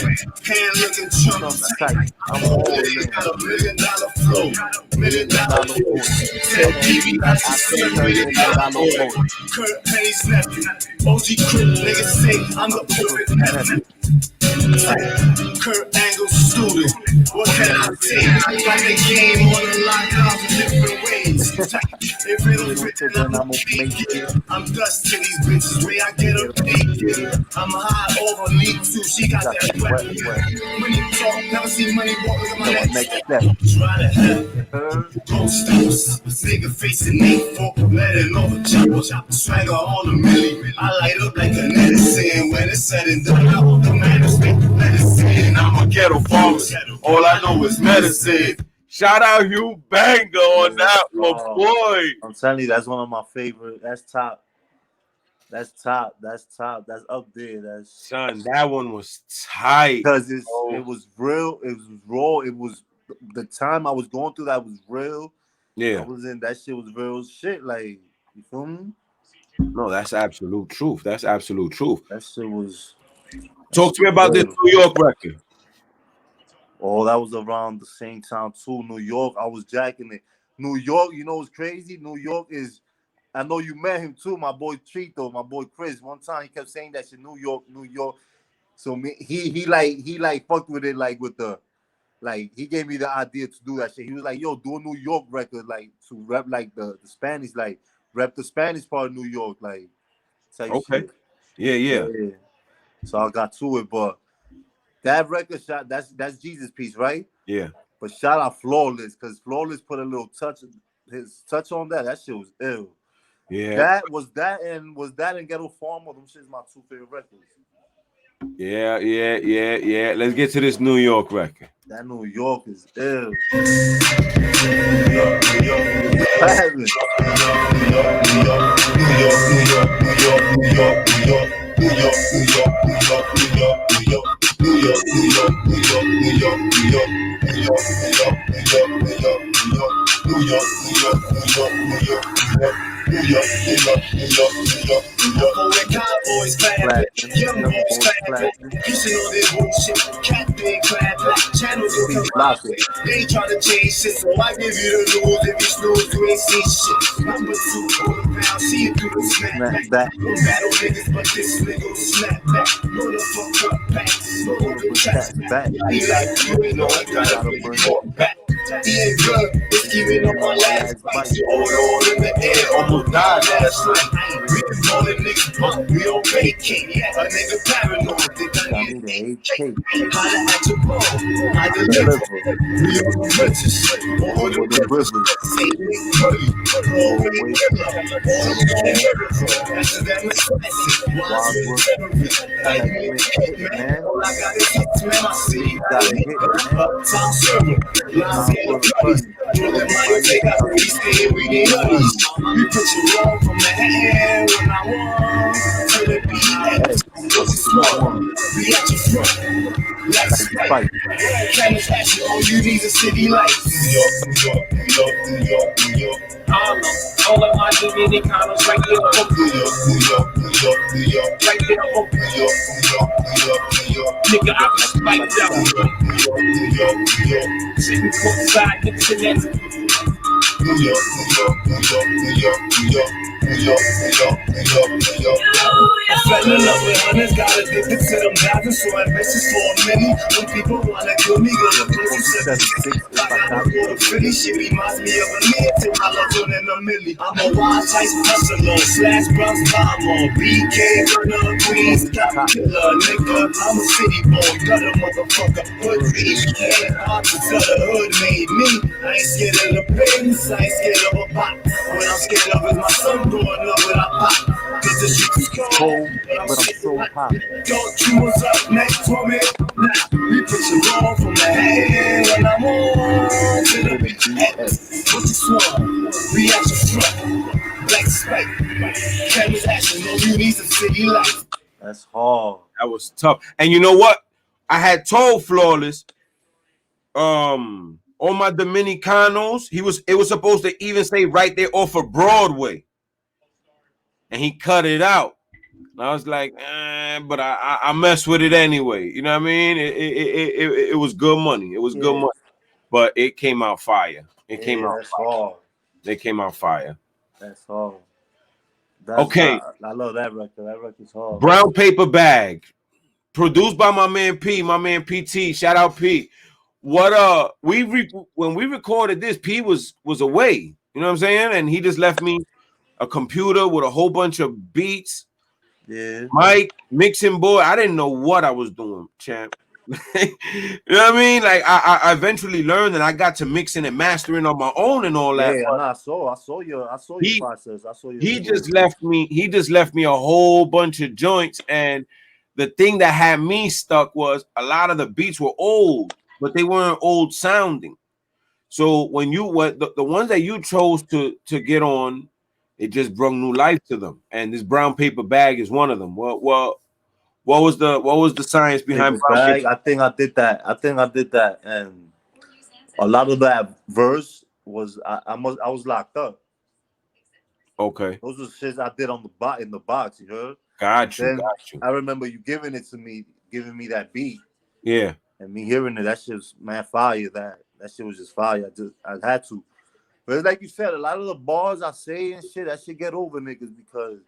Hand looking chunks. I'm a million, got $1 million flow. $1 million flow. Tell TV I should see $1 million flow. Kurt Payne's nephew. OG Crip niggas say I'm the perfect nephew. Kurt Angle student. What can I say? Like a game on a lockdown in different ways. If it don't fit, then I'm gonna make it. I'm dust to these bitches, way I get her naked. I'm high over leak too, she got that wet. Money talk, never see money walking in my next step. Try to help, don't stop us. Nigga facing 8-4, let it over chopper. Swagger on a milli, I light up like a medicine. When it's said and done, I want the man to speak medicine. I'm a ghetto farmer, all I know is medicine. Shout out Hugh Banger on that one, boy. I'm telling you, that's one of my favorite. That's top. That's top. That's up there. That's son. That one was tight because it was real. It was raw. It was the time I was going through. That was real. Yeah, I was in that shit. Was real shit. Like, you feel me? No, that's absolute truth. That's absolute truth. That shit was. Talk to me about this New York record. Oh, that was around the same time too. New York, I was jacking it. New York, you know what's crazy? New York is, I know you met him too, my boy Trito, my boy Chris. One time he kept saying that shit, New York, New York. So me, he fucked with it like with the, like he gave me the idea to do that shit. He was like, yo, do a New York record, like to rep like the Spanish, like rep the Spanish part of New York, like type okay. shit. Yeah. So I got to it, but that record shot, that's Jesus piece, right? Yeah. But shout out Flawless, because Flawless put a little touch, his touch on that. That shit was ill. Yeah. That was and Ghetto Farmer. Them shit's my two favorite records. Yeah. Let's get to this New York record. That New York is ill. Cowboys clapping, young boys clapping, kissing on their bullshit, cat big clapping, channels will come out. They try to change shit, so I give you the news. If you snooze, you ain't see shit. Number 2 on the pound, see it through the snap. No battle niggas, but this nigga snap back. Motherfucker back, smoking tracks back. He like you ain't know I gotta bring it back. He ain't good, it's giving up my last fight. All in the air, almost died last night. I ain't reading all the niggas. We on vacate, a nigga paranoid. Think I I need need an an 8K. 8K. How to act your ball, how I to live. deliver We on the bridges, over the over the rivers. rivers. Say big money, Always on. that's a damn expensive. Wadsworth segment hit, man. All I got is hits, man. I see. Niggas gotta hit, man. Uptown serving. Lines Time get for a the buddy. money. Rolling Rolling money, money, take take out out we stay, we need hoodies. We put you on from the hand when I want to the BS. BS. What you What you smart? want? We at your front. Like Like Sprite. Sprite. Cameras action, all you need is city lights. New York, New York, New York, New York, New York. All of my Dominicanos right here on New York, New York, New York, New York. Right there on New York, New York, New York, New York. Nigga, I was spiked out. New York, New York, New York, New York. Sitting courtside, Nixon at New York, New York, New York, New York, New York, New York, New York, New York, New York. I fell in love with hundreds, got addicted to them dives, so ambitious for a minute. When people wanna kill me, go to pussy 76 I if I gotta got go to Philly, shit reminds me of a million. Take my love on in a milli. I'm a wild type hustler, slash Bronx bomber, BK, burner, Queens, cop killer, nigga. I'm a city boy, gutter motherfucker, hood me. Ain't hard to tell the hood made me. I ain't scared of the pigs, I ain't scared of a pop. What I'm scared of is my son growing up without pop. Cause the shit is cold, cold, but I'm so hot. don't you what's up next for me? Nah, we put you on from the head when I'm on to To the the BS. BS. What you swan? We at your front, black spike. Cameras action, no you need some city lights. That's hard. That was tough. And you know what? I had told Flawless, on my Dominicanos, it was supposed to even say right there off of Broadway. And he cut it out. And I was like, but I messed with it anyway. You know what I mean? It was good money. It was good money. But it came out fire. It came out that's fire. hard. It came out fire. That's hard. That's Okay. I love that record. That record's hard. Brown Paper Bag. Produced by my man P, my man PT. Shout out P. What when we recorded this, P was away. You know what I'm saying? And he just left me a computer with a whole bunch of beats. Yeah. Mike, mixing board. I didn't know what I was doing, champ. You know what I mean? Like I eventually learned and I got to mixing and mastering on my own and all that. Yeah, I saw your process. I saw your He just left me a whole bunch of joints, and the thing that had me stuck was a lot of the beats were old, but they weren't old sounding. So when the ones that you chose to get on, it just brought new life to them. And this Brown Paper Bag is one of them. Well, what was the science behind Brown Bag? Paper? I think I did that, and a lot of that verse was I was locked up. Okay, those were shits I did on in the box. You heard? Got you. I remember you giving it to me, giving me that beat. Yeah, and me hearing it, that shit was man fire. That shit was just fire. I had to. But it's like you said, a lot of the bars I say and shit, that shit get over niggas because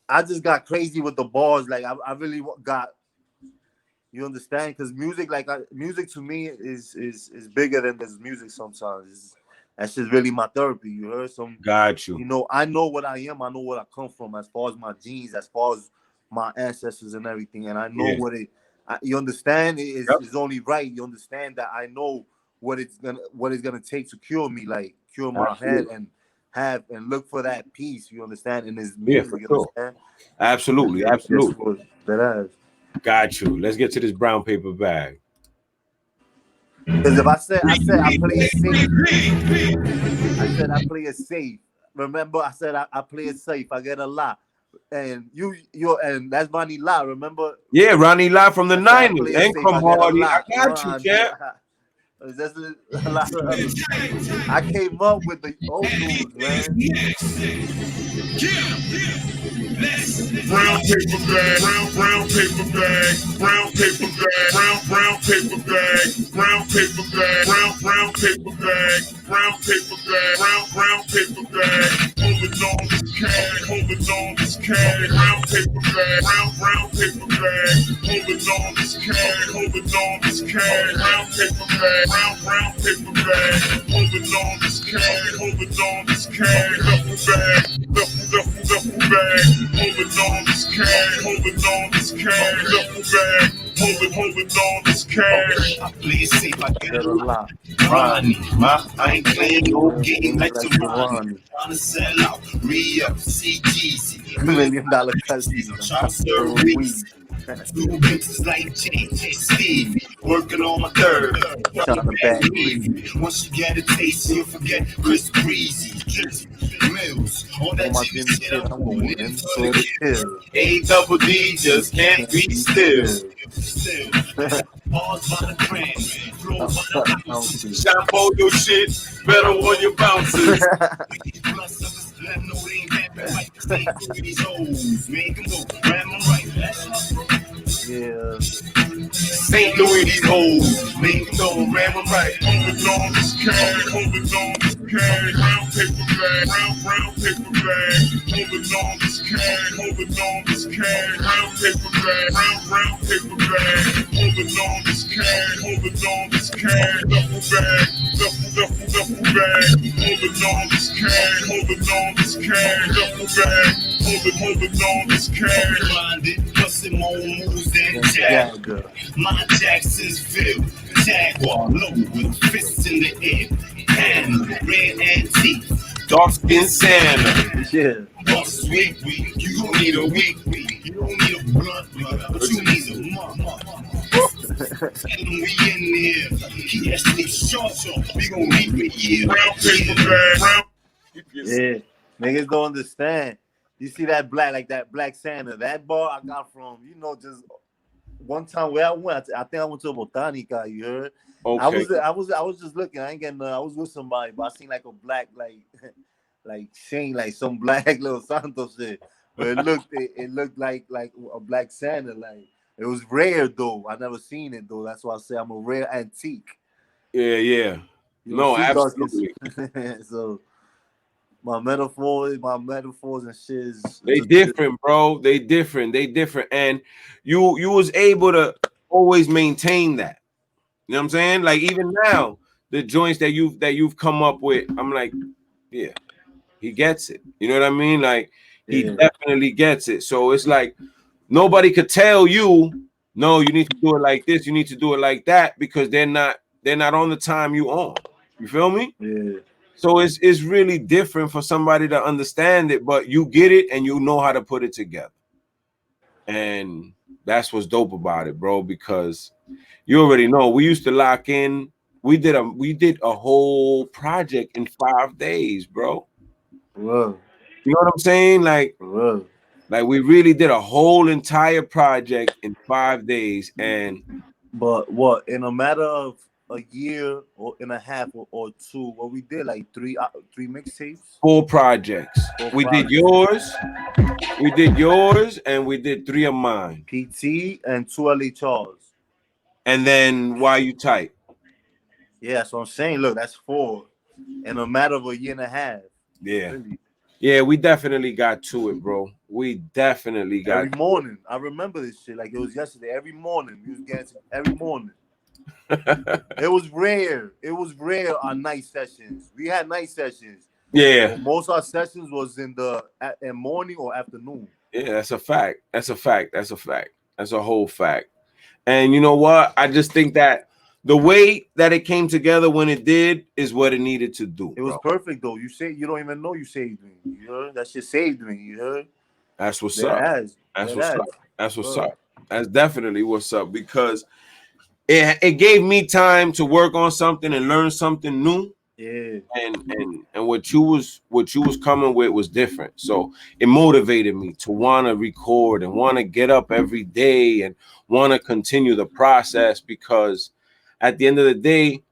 I just got crazy with the bars. Like I really got, you understand? Because music, music to me is bigger than this music. Sometimes that's just really my therapy. You heard? Got you. You know, I know what I am. I know what I come from as far as my genes, as far as my ancestors and everything. And I know you understand? It's only right. You understand that I know what it's gonna take to cure me, like cure my head and look for that peace. You understand? In this music, for you sure. understand? Absolutely. That Got you. Let's get to this Brown Paper Bag. Because if I said I play it safe, I play it safe. Remember, I said I play it safe. I get a lot. And and that's Ronnie La, remember? Yeah, Ronnie La from the 90s. And Come Hardy. I got you, champ. There's a lot of others. I came up with the old dudes, man. Brown paper bag, brown paper bag, brown paper bag, brown paper bag, brown paper bag, brown paper bag, brown paper bag, brown paper bag. Holding on this cash, brown paper bag, brown paper bag. Holding on this cash, brown paper bag, brown paper bag. Holding on this cash, duffel bag, duffel bag. bag, holding on this cash, holding on this cash, duffel bag, holding on this cash. I play it safe, I get Get it a locked. lot. Ronnie, I ain't playing no game Game like like Ronnie. Ronnie. Trying to sell out, re-up, CGC. $1 million I'm cousins. trying to serve So weeks. weak. Two bitches like JJ Steve, working on my third. Trying to back Leave. Reed. Once you get a taste, you'll forget Chris Breezy, Drizzy, Mills. On On that my Jimmy Jimmy shit, shit, I'm I'm going going in in for for the the kill. kill. A double D just can't be Be still. still. Still. Pause by the gram, flow by the ounces. Ounces. Shop all your shit, better on your bounces. Plus, let them know they ain't rapping right. Stay through these hoes, make them go, ram them right. Yeah. St. Louis, these hoes, make them go, ram them right. Holding on this cash, holding on this cash, brown paper bag, brown paper bag. Holding on this cash, holding on this cash, brown paper bag, brown paper bag. Holding on this cash, holding on this cash, duffel bag, duffel bag. Holding on this cash, holding on this cash, duffel bag, holding on this cash. Grinding, busting more moves than Jack. Jagger. My Jacksonville, Jaguar, low with fists in the air, and red antique, dark skin Santa. Yeah. Boss sweet week, you don't need a week week, you don't need a blunt week, but you need a month. And we in here, he has to be short, we gon' meet me here. Brown paper bag, brown. Yeah. Niggas don't understand. You see that black, like that Black Santa, that bar I got from, just one time where I went. I think I went to Botanica, you heard? Okay. I was just looking. I ain't getting I was with somebody, but I seen like a black, like Shane, like some black little Santo shit. But it looked like a Black Santa. Like it was rare though. I never seen it though. That's why I say I'm a rare antique. Yeah. You No, don't see dark absolutely. skin. So my metaphors and shit is They just different, bro. They different. And you was able to always maintain that. You know what I'm saying? Like even now, the joints that you've come up with, I'm like, yeah, he gets it. You know what I mean? Like he yeah. definitely gets it. So it's like nobody could tell you, no, you need to do it like this, you need to do it like that, because they're not on the time you on. You feel me? Yeah. So it's really different for somebody to understand it, but you get it and you know how to put it together. And that's what's dope about it, bro, because you already know we used to lock in. We did a whole project in 5 days, bro. Whoa. You know what I'm saying? Like we really did a whole entire project in 5 days, and But what in a matter of a year or and a half or two, what we did like three mixtapes, 4 projects. four We did projects. yours, and we did 3 of mine. PT and 2 LHRs. And then Why You Tight. Yeah, that's what I'm saying. Look, that's 4 in a matter of a year and a half. Yeah. Really. Yeah, we definitely got to it, bro. We definitely got Every morning. I remember this shit like it was yesterday. Every morning. We was getting every morning. It was rare. It was rare on night sessions. We had night sessions. Yeah. But most of our sessions was in morning or afternoon. Yeah, that's a fact. That's a whole fact. And you know what? I just think that the way that it came together when it did is what it needed to do. It was perfect though. You don't even know you saved me. You heard? That shit saved me. You heard? That's what's up. That's what's up. That's definitely what's up, because it gave me time to work on something and learn something new. Yeah. And what you was coming with was different. So it motivated me to want to record and want to get up every day and want to continue the process, because at the end of the day,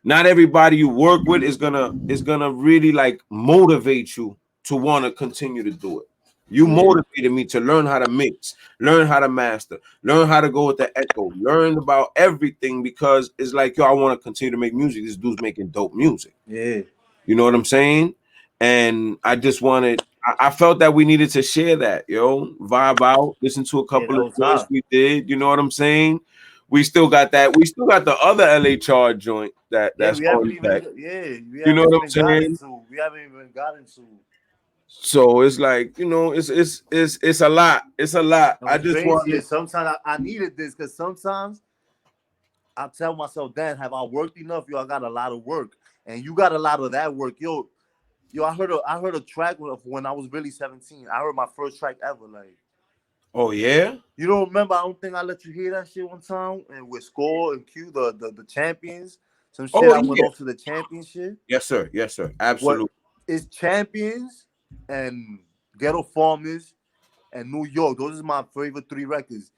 not everybody you work with is gonna really like motivate you to want to continue to do it. You motivated me to learn how to mix, learn how to master, learn how to go with the echo, learn about everything, because it's like, yo, I want to continue to make music. This dude's making dope music. Yeah. You know what I'm saying? And I just wanted, I felt that we needed to share that, yo, vibe out, listen to a couple of joints we did. You know what I'm saying? We still got that. We still got the other LHR joint that's we haven't on even. back. Yeah, we You know haven't what I'm even gotten saying? to. We haven't even gotten to So it's like, it's a lot. It's a lot. No, I it's just crazy. want And sometimes I needed this because sometimes I tell myself, "Dad, have I worked enough? Yo, I got a lot of work, and you got a lot of that work, yo." I heard a track of when I was really 17. I heard my first track ever. Like, oh yeah. you don't remember? I don't think I let you hear that shit one time. And with Score and Q, the champions, some shit Oh I went yeah. off to the championship. Yes, sir. Yes, sir. What Absolutely. is champions and Ghetto Farmers and New York? Those are my favorite three records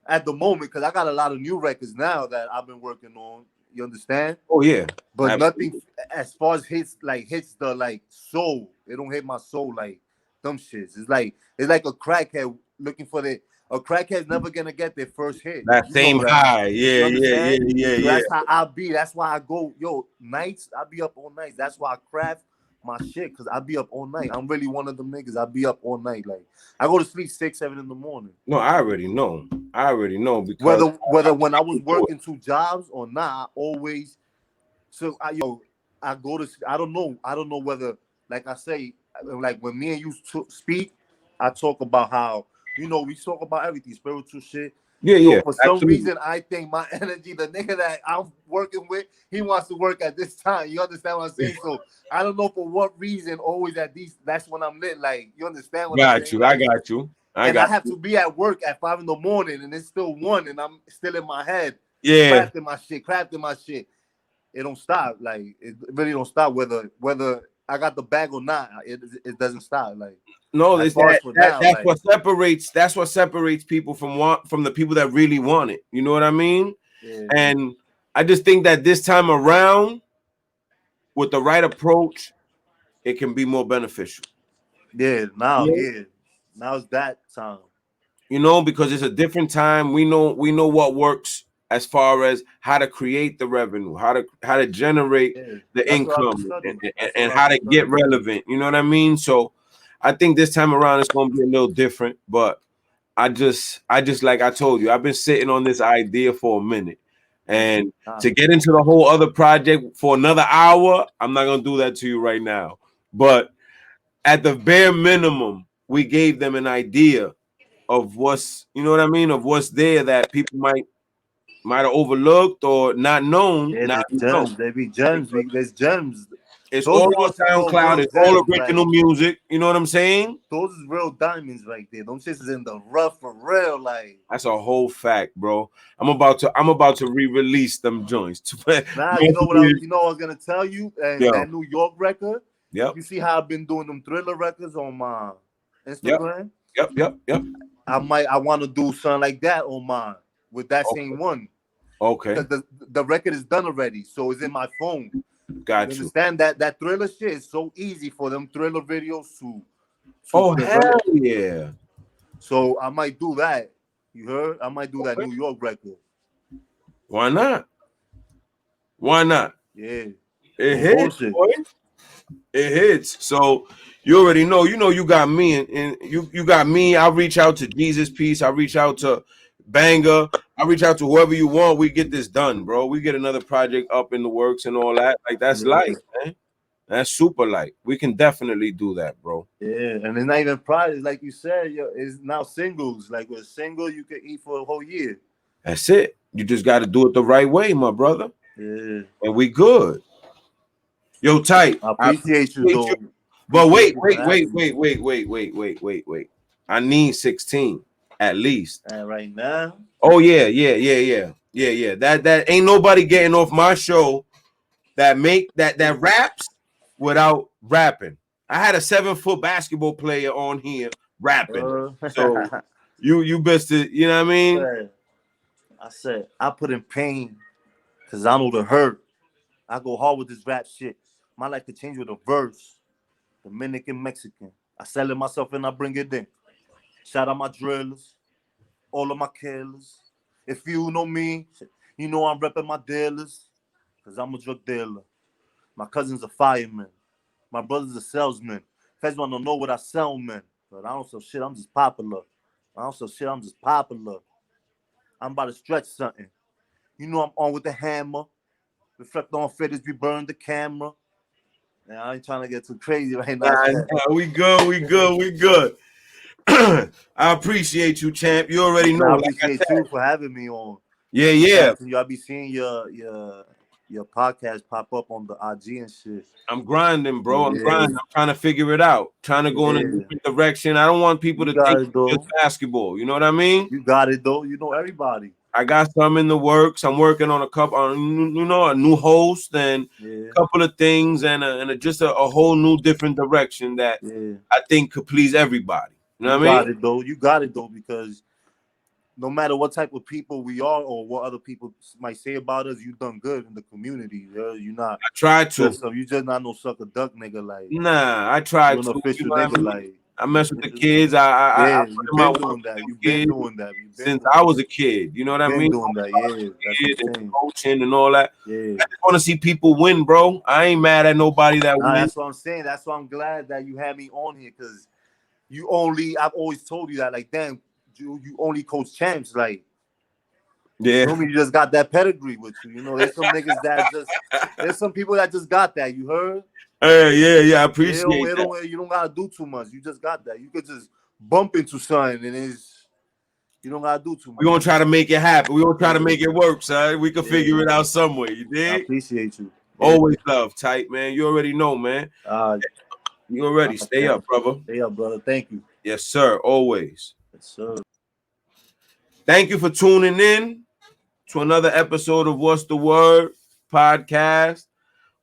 at the moment because I got a lot of new records now that I've been working on. You understand? Oh yeah. But nothing Absolutely. as far as hits the like soul. It don't hit my soul like them shits. It's like a crackhead looking for the a crackhead's never gonna get their first hit. That You know same that. high. Yeah, You yeah, yeah, understand? yeah, So yeah. that's how I be. That's why I go, nights. I be up all night. That's why I craft my shit because I be up all night. I'm really one of them niggas. I be up all night. Like I go to sleep 6, 7 in the morning. No, I already know. I already know because Whether when I was do it. working 2 jobs or not, I always I go to. I don't know whether, like I say, like when me and you speak, I talk about how we talk about everything, spiritual shit. Yeah, Yo, yeah, for some absolutely. reason, I think my energy, the nigga that I'm working with, he wants to work at this time. You understand what I'm saying? So I don't know for what reason. Always at these. That's when I'm lit. Like you understand what I'm Got saying? you. I Like, got you. I and I got have you. to be at work at 5 in the morning, and it's still 1, and I'm still in my head, Yeah. crafting my shit. It don't stop. Like it really don't stop. Whether I got the bag or not, it doesn't stop. Like No, as it's far as for now, that's like what separates. That's what separates people from the people that really want it. You know what I mean? yeah, And I just think that this time around, with the right approach, it can be more beneficial. Yeah. yeah, now it's that time. Because it's a different time. We know what works as far as how to create the revenue, how to generate Yeah, the that's what I've been income, and, studying. and, That's what and I've how been to get studying. relevant. You know what I mean? So I think this time around it's gonna be a little different, but I just like I told you, I've been sitting on this idea for a minute. And Nah, to get into the whole other project for another hour, I'm not gonna do that to you right now. But at the bare minimum, we gave them an idea of what's what I mean, of what's there that people might have overlooked or not known. yeah, Now there's you know. gems. There be gems. Because There's gems. it's Those all is on what you call SoundCloud, real it's all gems. Like original music. You know what I'm saying? those is real diamonds right there. Those shits is in the rough for real. Like That's a whole fact, bro. I'm about to re-release them joints. nah, I was gonna tell you, and Yo, that New York record. yep, You see how I've been doing them Thriller records on my yep, Instagram? yep. I want to do something like that on mine with that same Okay, one okay, because the record is done already, so it's in my phone. You got you. understand that Thriller shit is so easy for them Thriller videos to Oh hell develop. yeah. So I might do that. You heard? I might do that Okay. New York record. Why not? Why not? Yeah, It no hits, bullshit. boy. It hits. So you already know. You got me, and you got me. I reach out to Jesus Peace. I reach out to Banger. I reach out to whoever you want. We get this done, bro. We get another project up in the works and all that. Like that's Yeah, light, man. That's super light. We can definitely do that, bro. yeah, and it's not even prizes like you said. Yo, it's now singles. Like with a single, you can eat for a whole year. That's it. You just got to do it the right way, my brother, Yeah, and we good. Yo, tight. I I appreciate you appreciate you. though. But Appreciate wait, you for wait, wait, having me. wait, wait, wait, wait, wait, wait, wait. I need 16 at least. And right now, Oh yeah, yeah, yeah, yeah, yeah, yeah. That ain't nobody getting off my show that raps without rapping. I had a 7-foot basketball player on here rapping. So I you best to, you know what I mean? said, I put in pain because I know the hurt. I go hard with this rap shit. My life could change with a verse. Dominican, Mexican. I sell it myself and I bring it in. Shout out my drillers, all of my killers. If you know me, you know I'm repping my dealers. Cause I'm a drug dealer. My cousin's a fireman. My brother's a salesman. Feds wanna know what I sell, man. But I don't sell shit, I'm just popular. I don't sell shit, I'm just popular. I'm about to stretch something. You know I'm on with the hammer. Reflect on fitters, we burn the camera. Man, I ain't trying to get too crazy right now. Nah, we good, we good, we good. I appreciate you, champ. You already know. I Like I appreciate said. you for having me on. Yeah, yeah. Y'all be seeing your podcast pop up on the IG and shit. I'm grinding, bro. I'm Yeah. grinding. I'm trying to figure it out. Trying to go in a Yeah. different direction. I don't want people You to got think it, it's though. just basketball. You know what I mean? You got it though. You know everybody. I got some in the works. I'm working on a couple, a new host and Yeah. a couple of things, and just a whole new different direction that Yeah. I think could please everybody. You know You what I mean? got it though. You got it though, because no matter what type of people we are or what other people might say about us, you done good in the community. You're not. I tried to. You just not no sucker duck nigga. Like Nah, I you're tried an to. You official know what I nigga. mean? Like I mess with the kids. I yeah, put you've in my been work doing with that. them You've been kids doing that. You've been since doing I that. was a kid. You know what I Been mean? doing that. Yeah, that's Kid and insane. coaching and all that. Yeah. I just want to see people win, bro. I ain't mad at nobody that Nah, wins. that's what I'm saying. That's why I'm glad that you had me on here, because I've always told you that, like, damn, you only coach champs. Like, Yeah. you know me, you just got that pedigree with you. You know, there's some niggas that there's some people that just got that. You heard? Yeah. I appreciate that. You don't gotta do too much. You just got that. You could just bump into something and you don't gotta do too much. We're gonna try to make it happen. We're gonna try to make it work, son. We can figure it out some way. You I dig? appreciate you. Always love, tight, man. You already know, man. You already stay up, brother. Stay up, brother. Thank you. Yes, sir. Always. Yes, sir. Thank you for tuning in to another episode of What's the Word podcast.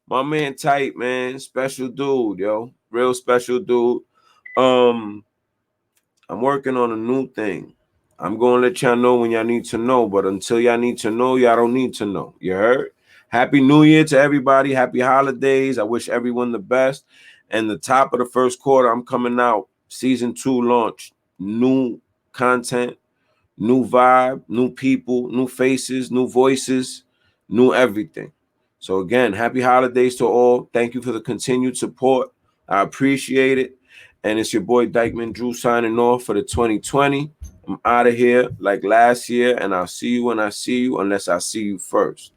My man Tight, man. Special dude, yo. Real special dude. I'm working on a new thing. I'm gonna let y'all know when y'all need to know, but until y'all need to know, y'all don't need to know. You heard? Happy New Year to everybody. Happy holidays. I wish everyone the best. And the top of the first quarter, I'm coming out. Season 2 launch. New content, new vibe, new people, new faces, new voices, new everything. So again, happy holidays to all. Thank you for the continued support. I appreciate it. And it's your boy Dykeman Drew signing off for the 2020. I'm out of here like last year, and I'll see you when I see you, unless I see you first.